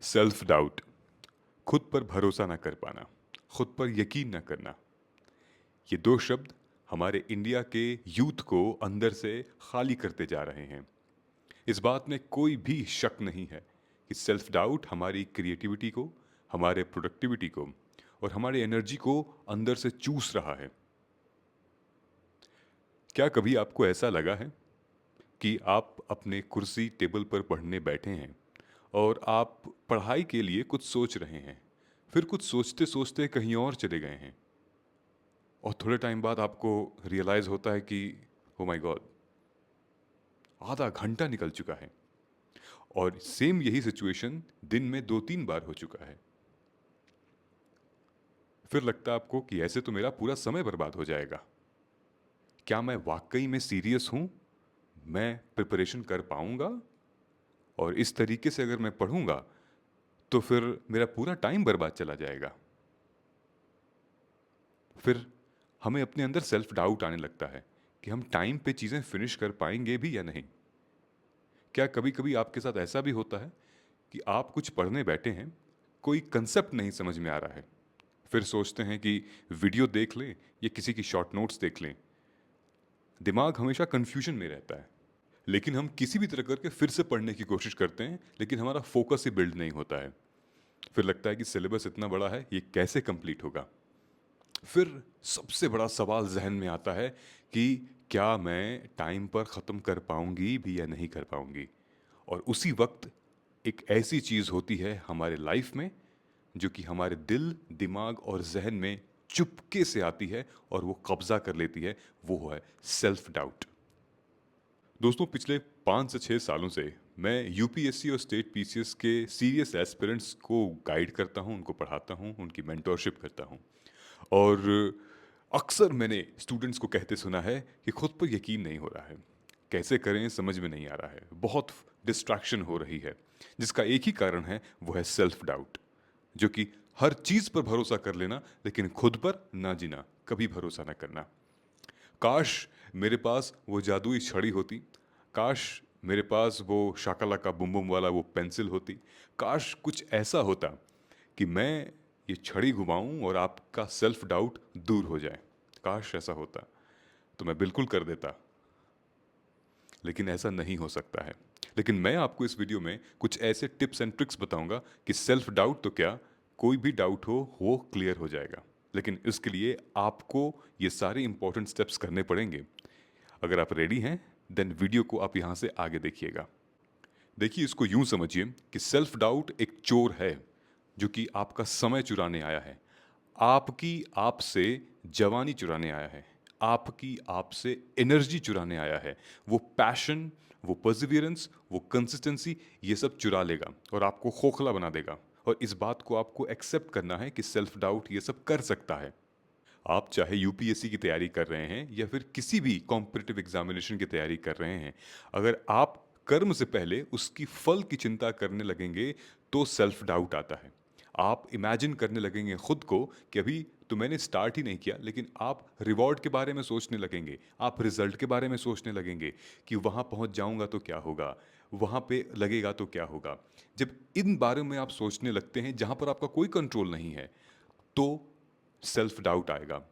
Self doubt, खुद पर भरोसा ना कर पाना, खुद पर यकीन ना करना। ये दो शब्द हमारे इंडिया के यूथ को अंदर से खाली करते जा रहे हैं। इस बात में कोई भी शक नहीं है कि सेल्फ डाउट हमारी क्रिएटिविटी को, हमारे प्रोडक्टिविटी को और हमारी एनर्जी को अंदर से चूस रहा है। क्या कभी आपको ऐसा लगा है कि आप अपने कुर्सी टेबल पर पढ़ने बैठे हैं और आप पढ़ाई के लिए कुछ सोच रहे हैं, फिर कुछ सोचते सोचते कहीं और चले गए हैं और थोड़े टाइम बाद आपको रियलाइज होता है कि ओ माय गॉड, आधा घंटा निकल चुका है। और सेम यही सिचुएशन दिन में 2-3 बार हो चुका है। फिर लगता है आपको कि ऐसे तो मेरा पूरा समय बर्बाद हो जाएगा। क्या मैं वाकई में सीरियस हूं? मैं प्रिपरेशन कर पाऊंगा? और इस तरीके से अगर मैं पढ़ूंगा तो फिर मेरा पूरा टाइम बर्बाद चला जाएगा। फिर हमें अपने अंदर सेल्फ डाउट आने लगता है कि हम टाइम पे चीज़ें फिनिश कर पाएंगे भी या नहीं। क्या कभी कभी आपके साथ ऐसा भी होता है कि आप कुछ पढ़ने बैठे हैं, कोई कंसेप्ट नहीं समझ में आ रहा है, फिर सोचते हैं कि वीडियो देख लें या किसी की शॉर्ट नोट्स देख लें। दिमाग हमेशा कन्फ्यूजन में रहता है, लेकिन हम किसी भी तरह करके फिर से पढ़ने की कोशिश करते हैं, लेकिन हमारा फोकस ही बिल्ड नहीं होता है। फिर लगता है कि सिलेबस इतना बड़ा है, ये कैसे कंप्लीट होगा। फिर सबसे बड़ा सवाल जहन में आता है कि क्या मैं टाइम पर ख़त्म कर पाऊंगी भी या नहीं कर पाऊंगी। और उसी वक्त एक ऐसी चीज़ होती है हमारे लाइफ में जो कि हमारे दिल, दिमाग और जहन में चुपके से आती है और वो कब्जा कर लेती है। वो है सेल्फ डाउट। दोस्तों, पिछले 5 से 6 सालों से मैं यूपीएससी और स्टेट पीसीएस के सीरियस एस्पिरेंट्स को गाइड करता हूँ, उनको पढ़ाता हूँ, उनकी मेंटोरशिप करता हूँ। और अक्सर मैंने स्टूडेंट्स को कहते सुना है कि खुद पर यकीन नहीं हो रहा है, कैसे करें समझ में नहीं आ रहा है, बहुत डिस्ट्रैक्शन हो रही है। जिसका एक ही कारण है, वो है सेल्फ डाउट, जो कि हर चीज़ पर भरोसा कर लेना लेकिन खुद पर ना जीना, कभी भरोसा ना करना। काश मेरे पास वो जादुई छड़ी होती, काश मेरे पास वो शाकालाका बुम बुम वाला वो पेंसिल होती, काश कुछ ऐसा होता कि मैं ये छड़ी घुमाऊं और आपका सेल्फ डाउट दूर हो जाए। काश ऐसा होता तो मैं बिल्कुल कर देता, लेकिन ऐसा नहीं हो सकता है। लेकिन मैं आपको इस वीडियो में कुछ ऐसे टिप्स एंड ट्रिक्स बताऊंगा कि सेल्फ डाउट तो क्या, कोई भी डाउट हो वो क्लियर हो जाएगा। लेकिन इसके लिए आपको ये सारे इंपॉर्टेंट स्टेप्स करने पड़ेंगे। अगर आप रेडी हैं, देन वीडियो को आप यहाँ से आगे देखिएगा। देखिए, इसको यूं समझिए कि सेल्फ डाउट एक चोर है जो कि आपका समय चुराने आया है, आपकी आपसे जवानी चुराने आया है, आपकी आपसे एनर्जी चुराने आया है। वो पैशन, वो परसिवियरेंस, वो कंसिस्टेंसी, ये सब चुरा लेगा और आपको खोखला बना देगा। और इस बात को आपको एक्सेप्ट करना है कि सेल्फ डाउट ये सब कर सकता है। आप चाहे यूपीएससी की तैयारी कर रहे हैं या फिर किसी भी कॉम्पिटिटिव एग्जामिनेशन की तैयारी कर रहे हैं, अगर आप कर्म से पहले उसकी फल की चिंता करने लगेंगे तो सेल्फ डाउट आता है। आप इमेजिन करने लगेंगे खुद को कि अभी तो मैंने स्टार्ट ही नहीं किया, लेकिन आप रिवॉर्ड के बारे में सोचने लगेंगे, आप रिजल्ट के बारे में सोचने लगेंगे कि वहाँ पहुँच जाऊँगा तो क्या होगा, वहाँ पे लगेगा तो क्या होगा। जब इन बारे में आप सोचने लगते हैं जहाँ पर आपका कोई कंट्रोल नहीं है, तो सेल्फ डाउट आएगा।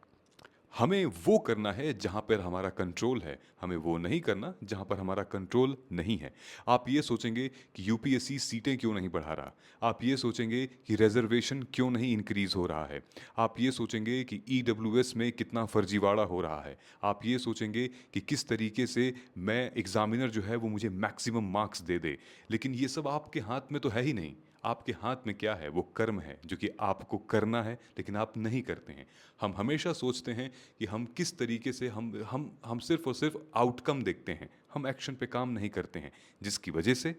हमें वो करना है जहाँ पर हमारा कंट्रोल है, हमें वो नहीं करना जहाँ पर हमारा कंट्रोल नहीं है। आप ये सोचेंगे कि यूपीएससी सीटें क्यों नहीं बढ़ा रहा, आप ये सोचेंगे कि रिजर्वेशन क्यों नहीं इंक्रीज हो रहा है, आप ये सोचेंगे कि ईडब्ल्यूएस में कितना फर्जीवाड़ा हो रहा है, आप ये सोचेंगे कि किस तरीके से मैं एग्जामिनर जो है वो मुझे मैक्सिमम मार्क्स दे दे। लेकिन ये सब आपके हाथ में तो है ही नहीं। आपके हाथ में क्या है? वो कर्म है जो कि आपको करना है, लेकिन आप नहीं करते हैं। हम हमेशा सोचते हैं कि हम किस तरीके से हम सिर्फ और सिर्फ आउटकम देखते हैं, हम एक्शन पे काम नहीं करते हैं, जिसकी वजह से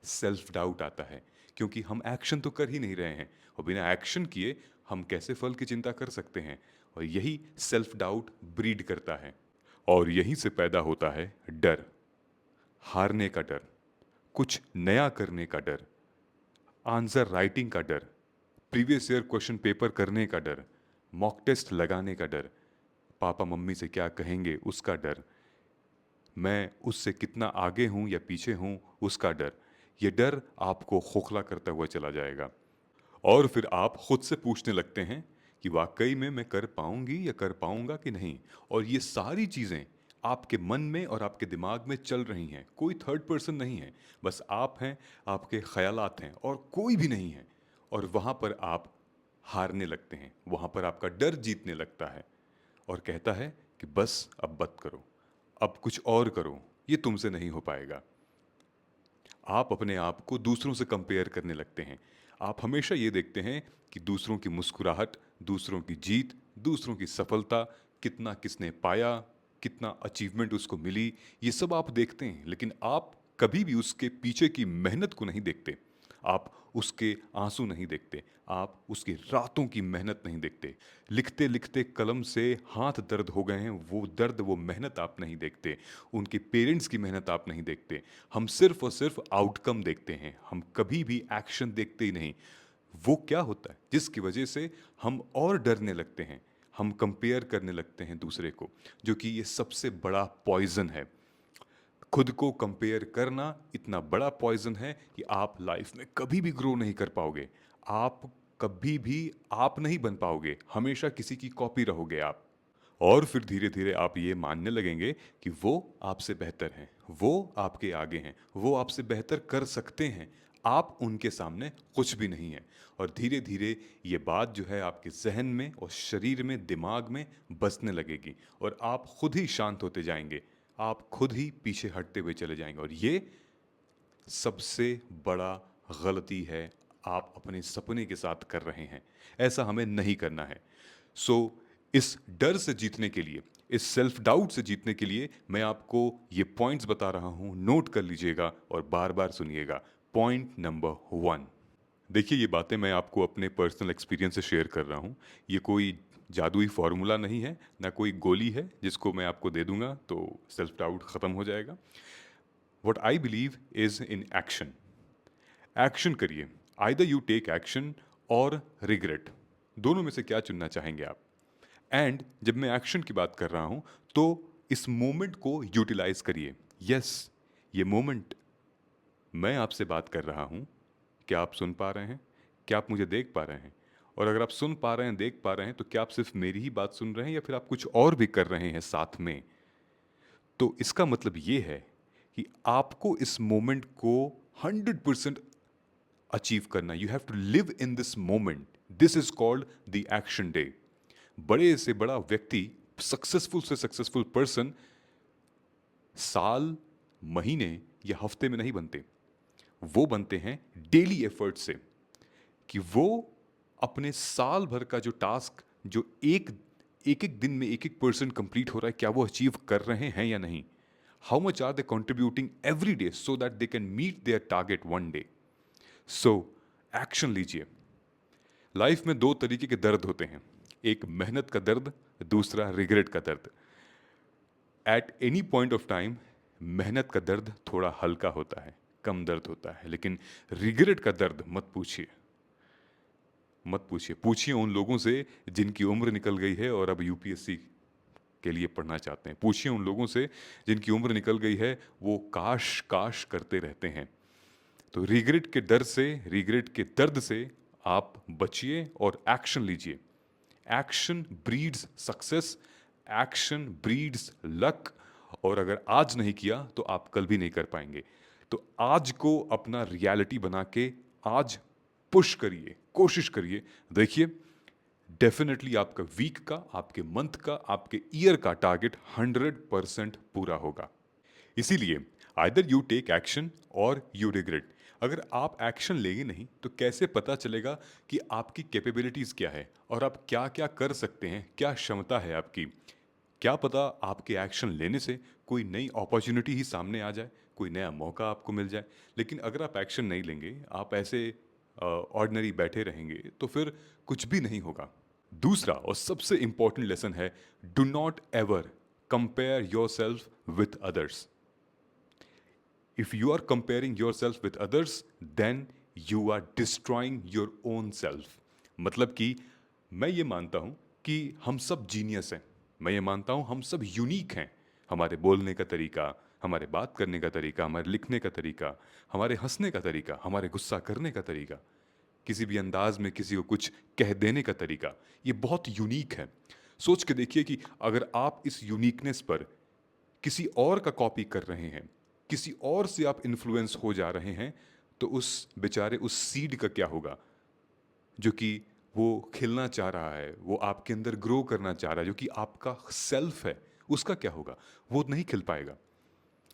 सेल्फ डाउट आता है। क्योंकि हम एक्शन तो कर ही नहीं रहे हैं, और बिना एक्शन किए हम कैसे फल की चिंता कर सकते हैं। और यही सेल्फ डाउट ब्रीड करता है। और यहीं से पैदा होता है डर, हारने का डर, कुछ नया करने का डर, आंसर राइटिंग का डर, प्रीवियस ईयर क्वेश्चन पेपर करने का डर, मॉक टेस्ट लगाने का डर, पापा मम्मी से क्या कहेंगे उसका डर, मैं उससे कितना आगे हूँ या पीछे हूँ उसका डर। ये डर आपको खोखला करता हुआ चला जाएगा और फिर आप खुद से पूछने लगते हैं कि वाकई में मैं कर पाऊंगी या कर पाऊंगा कि नहीं। और ये सारी चीज़ें आपके मन में और आपके दिमाग में चल रही हैं, कोई थर्ड पर्सन नहीं है, बस आप हैं, आपके ख्यालात हैं और कोई भी नहीं है। और वहाँ पर आप हारने लगते हैं, वहाँ पर आपका डर जीतने लगता है और कहता है कि बस अब मत करो, अब कुछ और करो, ये तुमसे नहीं हो पाएगा। आप अपने आप को दूसरों से कंपेयर करने लगते हैं। आप हमेशा ये देखते हैं कि दूसरों की मुस्कुराहट, दूसरों की जीत, दूसरों की सफलता, कितना किसने पाया, कितना अचीवमेंट उसको मिली, ये सब आप देखते हैं, लेकिन आप कभी भी उसके पीछे की मेहनत को नहीं देखते। आप उसके आंसू नहीं देखते, आप उसकी रातों की मेहनत नहीं देखते। लिखते लिखते कलम से हाथ दर्द हो गए हैं, वो दर्द, वो मेहनत आप नहीं देखते। उनके पेरेंट्स की मेहनत आप नहीं देखते। हम सिर्फ और सिर्फ आउटकम देखते हैं, हम कभी भी एक्शन देखते ही नहीं। वो क्या होता है जिसकी वजह से हम और डरने लगते हैं, हम कंपेयर करने लगते हैं दूसरे को, जो कि ये सबसे बड़ा पॉइजन है। खुद को कंपेयर करना इतना बड़ा पॉइजन है कि आप लाइफ में कभी भी ग्रो नहीं कर पाओगे। आप कभी भी आप नहीं बन पाओगे, हमेशा किसी की कॉपी रहोगे आप। और फिर धीरे धीरे आप ये मानने लगेंगे कि वो आपसे बेहतर हैं, वो आपके आगे हैं, वो आपसे बेहतर कर सकते हैं, आप उनके सामने कुछ भी नहीं हैं। और धीरे धीरे ये बात जो है आपके जहन में और शरीर में, दिमाग में बसने लगेगी और आप खुद ही शांत होते जाएंगे, आप खुद ही पीछे हटते हुए चले जाएंगे। और ये सबसे बड़ा गलती है आप अपने सपने के साथ कर रहे हैं। ऐसा हमें नहीं करना है। सो इस डर से जीतने के लिए, इस सेल्फ डाउट से जीतने के लिए मैं आपको ये पॉइंट्स बता रहा हूं, नोट कर लीजिएगा और बार बार सुनिएगा। Point number 1। देखिए, ये बातें मैं आपको अपने पर्सनल एक्सपीरियंस से शेयर कर रहा हूँ। ये कोई जादुई फॉर्मूला नहीं है, ना कोई गोली है जिसको मैं आपको दे दूंगा तो सेल्फ डाउट ख़त्म हो जाएगा। What I believe is in action. Action करिए। आइदर यू टेक एक्शन और रिग्रेट, दोनों में से क्या चुनना चाहेंगे आप? एंड जब मैं एक्शन की बात कर रहा हूं तो इस मोमेंट को यूटिलाइज करिए। यस, ये मोमेंट, मैं आपसे बात कर रहा हूं, क्या आप सुन पा रहे हैं? क्या आप मुझे देख पा रहे हैं? और अगर आप सुन पा रहे हैं, देख पा रहे हैं, तो क्या आप सिर्फ मेरी ही बात सुन रहे हैं या फिर आप कुछ और भी कर रहे हैं साथ में? तो इसका मतलब ये है कि आपको इस मोमेंट को 100% अचीव करना। You have to live in this moment. This is called the action day. बड़े से बड़ा व्यक्ति, सक्सेसफुल से सक्सेसफुल पर्सन साल, महीने या हफ्ते में नहीं बनते, वो बनते हैं डेली एफर्ट से। कि वो अपने साल भर का जो टास्क, जो एक एक एक दिन में एक एक परसेंट कंप्लीट हो रहा है, क्या वो अचीव कर रहे हैं या नहीं? How much are they contributing every day so that they can meet their target one day? So action लीजिए। लाइफ में दो तरीके के दर्द होते हैं, एक मेहनत का दर्द, दूसरा रिग्रेट का दर्द। At any point of time मेहनत का दर्द थोड़ा हल्का होता है, कम दर्द होता है, लेकिन रिग्रेट का दर्द मत पूछिए, मत पूछिए। पूछिए उन लोगों से जिनकी उम्र निकल गई है और अब यूपीएससी के लिए पढ़ना चाहते हैं। पूछिए उन लोगों से जिनकी उम्र निकल गई है, वो काश काश करते रहते हैं। तो रिग्रेट के डर से, रिग्रेट के दर्द से आप बचिए और एक्शन लीजिए। Action breeds success, action breeds luck. और अगर आज नहीं किया तो आप कल भी नहीं कर पाएंगे। तो आज को अपना रियलिटी बना के आज पुश करिए, कोशिश करिए। देखिए, डेफिनेटली आपका वीक का, आपके मंथ का, आपके ईयर का टारगेट 100% पूरा होगा। इसीलिए आइदर यू टेक एक्शन और यू रिग्रेट। अगर आप एक्शन लेंगे नहीं तो कैसे पता चलेगा कि आपकी कैपेबिलिटीज़ क्या है और आप क्या क्या कर सकते हैं, क्या क्षमता है आपकी? क्या पता आपके एक्शन लेने से कोई नई अपॉर्चुनिटी ही सामने आ जाए, कोई नया मौका आपको मिल जाए। लेकिन अगर आप एक्शन नहीं लेंगे, आप ऐसे ऑर्डिनरी बैठे रहेंगे, तो फिर कुछ भी नहीं होगा। दूसरा और सबसे इंपॉर्टेंट लेसन है, do not ever compare yourself with others. If you are comparing yourself with others, then you are destroying your own self। मतलब कि मैं ये मानता हूं कि हम सब जीनियस हैं, मैं ये मानता हूं हम सब यूनिक हैं। हमारे बोलने का तरीका, हमारे बात करने का तरीका, हमारे लिखने का तरीका, हमारे हंसने का तरीका, हमारे गुस्सा करने का तरीका, किसी भी अंदाज में किसी को कुछ कह देने का तरीका, ये बहुत यूनिक है। सोच के देखिए कि अगर आप इस यूनिकनेस पर किसी और का कॉपी कर रहे हैं, किसी और से आप इन्फ्लुएंस हो जा रहे हैं, तो उस बेचारे उस सीड का क्या होगा जो कि वो खिलना चाह रहा है, वो आपके अंदर ग्रो करना चाह रहा है, जो कि आपका सेल्फ है, उसका क्या होगा? वो नहीं खिल पाएगा।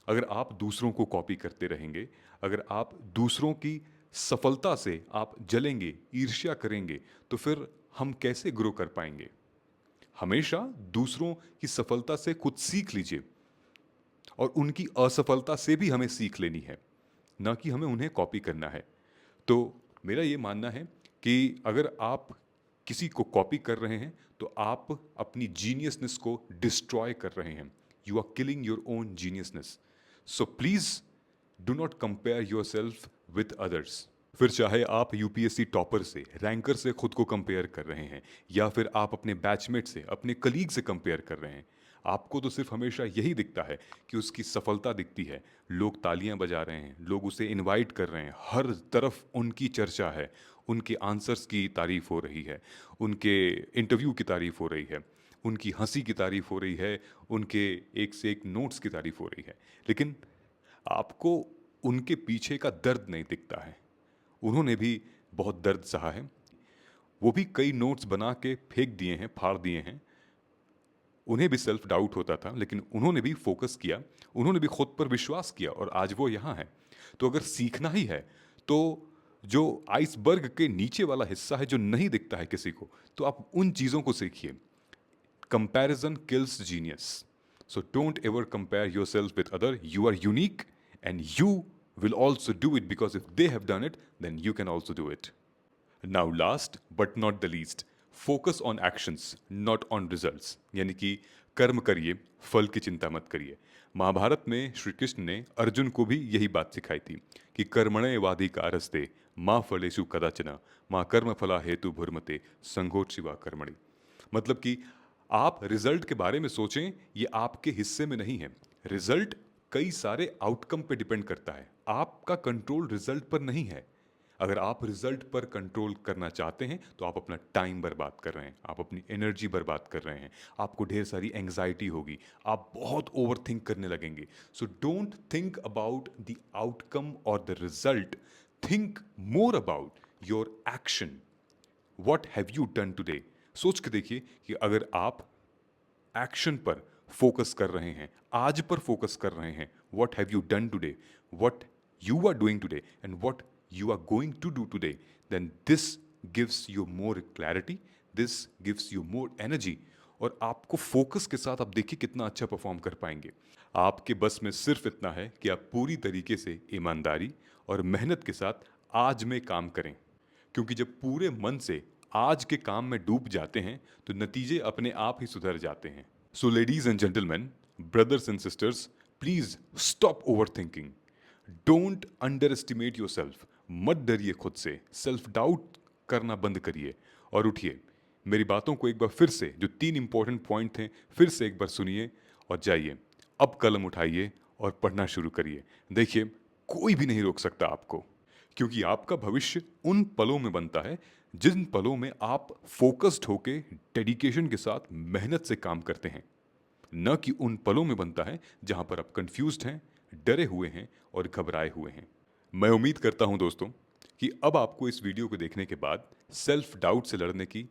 अगर आप दूसरों को कॉपी करते रहेंगे, अगर आप दूसरों की सफलता से आप जलेंगे, ईर्ष्या करेंगे, तो फिर हम कैसे ग्रो कर पाएंगे? हमेशा दूसरों की सफलता से कुछ सीख लीजिए और उनकी असफलता से भी हमें सीख लेनी है, ना कि हमें उन्हें कॉपी करना है। तो मेरा ये मानना है कि अगर आप किसी को कॉपी कर रहे हैं तो आप अपनी जीनियसनेस को डिस्ट्रॉय कर रहे हैं। You are killing your own geniusness. So please do not compare yourself with others. फिर चाहे आप यूपीएससी टॉपर से, रैंकर से खुद को कंपेयर कर रहे हैं, या फिर आप अपने बैचमेट से, अपने कलीग से कंपेयर कर रहे हैं, आपको तो सिर्फ हमेशा यही दिखता है कि उसकी सफलता दिखती है, लोग तालियां बजा रहे हैं, लोग उसे इनवाइट कर रहे हैं, हर तरफ उनकी चर्चा है, उनके आंसर्स की तारीफ हो रही है, उनके इंटरव्यू की तारीफ हो रही है, उनकी हंसी की तारीफ हो रही है, उनके एक से एक नोट्स की तारीफ हो रही है। लेकिन आपको उनके पीछे का दर्द नहीं दिखता है। उन्होंने भी बहुत दर्द सहा है, वो भी कई नोट्स बना के फेंक दिए हैं, फाड़ दिए हैं। उन्हें भी सेल्फ डाउट होता था, लेकिन उन्होंने भी फोकस किया, उन्होंने भी खुद पर विश्वास किया और आज वो यहाँ है। तो अगर सीखना ही है तो जो आइसबर्ग के नीचे वाला हिस्सा है जो नहीं दिखता है किसी को, तो आप उन चीज़ों को सीखिए। Comparison kills genius. So don't ever compare yourself with other. You are unique and you will also do it, because if they have done it, then you can also do it. Now last but not the least, focus on actions, not on results. यानी कि कर्म करिए, फल की चिंता मत करिए। महाभारत में श्री कृष्ण ने अर्जुन को भी यही बात सिखाई थी कि कर्मणे वाधिकारस्ते माँ फलेषु कदाचन माँ कर्म फला हेतु भुर्मते संगोट शिवा कर्मणि। मतलब कि आप रिजल्ट के बारे में सोचें, ये आपके हिस्से में नहीं है। रिजल्ट कई सारे आउटकम पे डिपेंड करता है, आपका कंट्रोल रिजल्ट पर नहीं है। अगर आप रिजल्ट पर कंट्रोल करना चाहते हैं तो आप अपना टाइम बर्बाद कर रहे हैं, आप अपनी एनर्जी बर्बाद कर रहे हैं, आपको ढेर सारी एंग्जाइटी होगी, आप बहुत ओवर थिंक करने लगेंगे। So don't think about the outcome और the result, think more about your action. What have you done today? सोच के देखिए कि अगर आप एक्शन पर फोकस कर रहे हैं, आज पर फोकस कर रहे हैं, what have you done today, what you are doing today and what you are going to do today, then this gives you more clarity, this gives you more energy. और आपको फोकस के साथ आप देखिए कितना अच्छा परफॉर्म कर पाएंगे। आपके बस में सिर्फ इतना है कि आप पूरी तरीके से ईमानदारी और मेहनत के साथ आज में काम करें, क्योंकि जब पूरे मन से आज के काम में डूब जाते हैं तो नतीजे अपने आप ही सुधर जाते हैं। So ladies and gentleman, brothers and sisters, please stop over thinking. Don't under estimate your self. मत डरिए खुद से, सेल्फ डाउट करना बंद करिए और उठिए। मेरी बातों को एक बार फिर से, जो 3 इंपॉर्टेंट पॉइंट थे, फिर से एक बार सुनिए और जाइए। अब कलम उठाइए और पढ़ना शुरू करिए। देखिए, कोई भी नहीं रोक सकता आपको, क्योंकि आपका भविष्य उन पलों में बनता है जिन पलों में आप फोकस्ड होके डेडिकेशन के साथ मेहनत से काम करते हैं, न कि उन पलों में बनता है जहां पर आप कंफ्यूज्ड हैं, डरे हुए हैं और घबराए हुए हैं। मैं उम्मीद करता हूं दोस्तों कि अब आपको इस वीडियो को देखने के बाद सेल्फ डाउट से लड़ने की,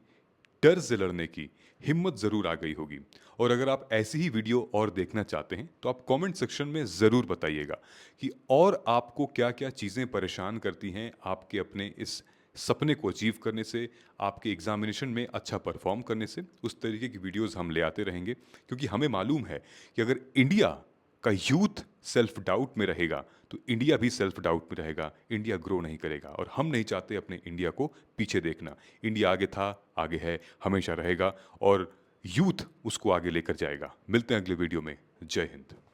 डर से लड़ने की हिम्मत ज़रूर आ गई होगी। और अगर आप ऐसी ही वीडियो और देखना चाहते हैं तो आप कमेंट सेक्शन में ज़रूर बताइएगा कि और आपको क्या क्या चीज़ें परेशान करती हैं आपके अपने इस सपने को अचीव करने से, आपके एग्जामिनेशन में अच्छा परफॉर्म करने से। उस तरीके की वीडियोस हम ले आते रहेंगे, क्योंकि हमें मालूम है कि अगर इंडिया का यूथ सेल्फ डाउट में रहेगा तो इंडिया भी सेल्फ डाउट में रहेगा, इंडिया ग्रो नहीं करेगा। और हम नहीं चाहते अपने इंडिया को पीछे देखना। इंडिया आगे था, आगे है, हमेशा रहेगा और यूथ उसको आगे लेकर जाएगा। मिलते हैं अगले वीडियो में। जय हिंद।